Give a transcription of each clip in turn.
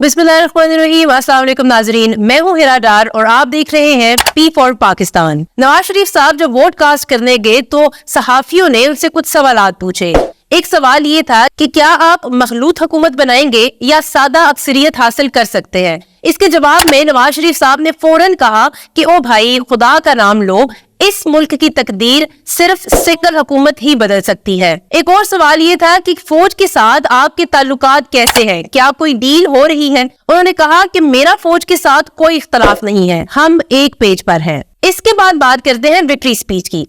बिस्मिल्लाहिर्रहमानिर्रहीम। अस्सलाम वालेकुम नाजरीन, मैं हूँ हिरा डार और आप देख रहे हैं पी फॉर पाकिस्तान। नवाज शरीफ साहब जब वोट कास्ट करने गए तो सहाफियों ने उनसे कुछ सवालात पूछे। एक सवाल ये था कि क्या आप मखलूत हुकूमत बनाएंगे या सादा अक्सरियत हासिल कर सकते हैं। इसके जवाब में नवाज शरीफ साहब ने फौरन कहा कि ओ भाई, खुदा का नाम लो, इस मुल्क की तकदीर सिर्फ सिंगल हुकूमत ही बदल सकती है। एक और सवाल ये था कि फौज के साथ आपके ताल्लुकात कैसे हैं, क्या कोई डील हो रही है। उन्होंने कहा कि मेरा फौज के साथ कोई इख्तलाफ नहीं है, हम एक पेज पर हैं। इसके बाद बात करते हैं विक्ट्री स्पीच की।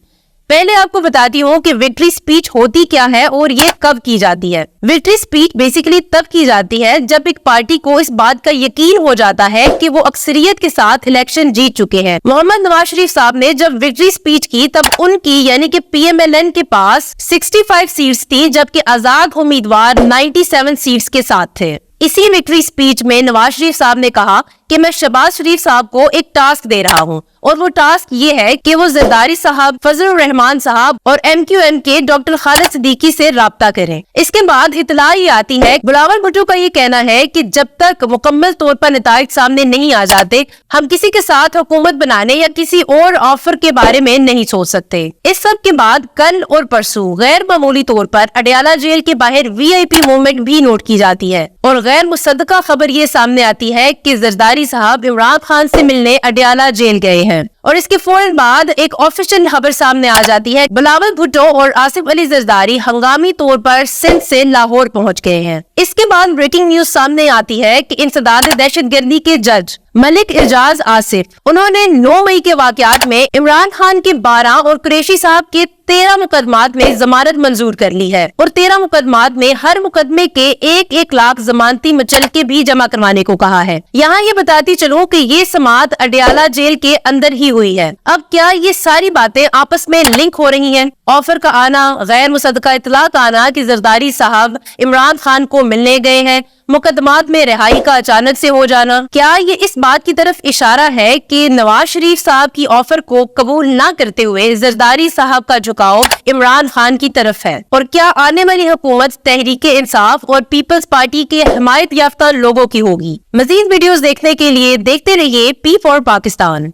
पहले आपको बताती हूँ कि विक्ट्री स्पीच होती क्या है और ये कब की जाती है। विक्ट्री स्पीच बेसिकली तब की जाती है जब एक पार्टी को इस बात का यकीन हो जाता है कि वो अक्सरियत के साथ इलेक्शन जीत चुके हैं। मोहम्मद नवाज शरीफ साहब ने जब विक्ट्री स्पीच की तब उनकी यानी कि PMLN के पास 65 सीट्स थी, जबकि आजाद उम्मीदवार 97 सीट्स के साथ थे। इसी विक्ट्री स्पीच में नवाज शरीफ साहब ने कहा कि मैं शहबाज शरीफ साहब को एक टास्क दे रहा हूं और वो टास्क ये है कि वो जरदारी साहब, फजलुर रहमान साहब और MQM के डॉक्टर खालिद सिद्दीकी से राब्ता करें। इसके बाद इतला ये आती है, बिलावल भुट्टो का ये कहना है कि जब तक मुकम्मल तौर पर नताइज सामने नहीं आ जाते हम किसी के साथ हुकूमत बनाने या किसी और ऑफर के बारे में नहीं सोच सकते। इस सब के बाद कल और परसों गैर मामूली तौर पर अडयाला जेल के बाहर VIP मूवमेंट भी नोट की जाती है और गैर मुसद्दका खबर ये सामने आती है कि जरदारी साहब इमरान खान से मिलने अडयाला जेल गए हैं। और इसके फौरन बाद एक ऑफिशियल खबर सामने आ जाती है, बिलावल भुट्टो और आसिफ अली जरदारी हंगामी तौर पर सिंध से लाहौर पहुंच गए हैं। इसके बाद ब्रेकिंग न्यूज सामने आती है कि इंसदाद दहशतगर्दी के जज मलिक एजाज आसिफ, उन्होंने 9 मई के वाकयात में इमरान खान के 12 और कुरैशी साहब के 13 मुकदमात में जमानत मंजूर कर ली है और 13 मुकदमात में हर मुकदमे के 1-1 लाख जमानती मुचलके भी जमा करवाने को कहा है। यहाँ ये बताती चलूं कि ये समाअत अडयाला जेल के अंदर ही हुई है। अब क्या ये सारी बातें आपस में लिंक हो रही हैं? ऑफर का आना, गैर मुसद्दका इतला का आना कि जरदारी साहब इमरान खान को मिलने गए हैं, मुकदमात में रिहाई का अचानक से हो जाना, क्या ये इस बात की तरफ इशारा है कि नवाज शरीफ साहब की ऑफर को कबूल ना करते हुए जरदारी साहब का झुकाव इमरान खान की तरफ है? और क्या आने वाली हुकूमत तहरीके इंसाफ और पीपल्स पार्टी के हिमायत याफ्ता लोगों की होगी? मजीद वीडियोस देखने के लिए देखते रहिए P4 पाकिस्तान।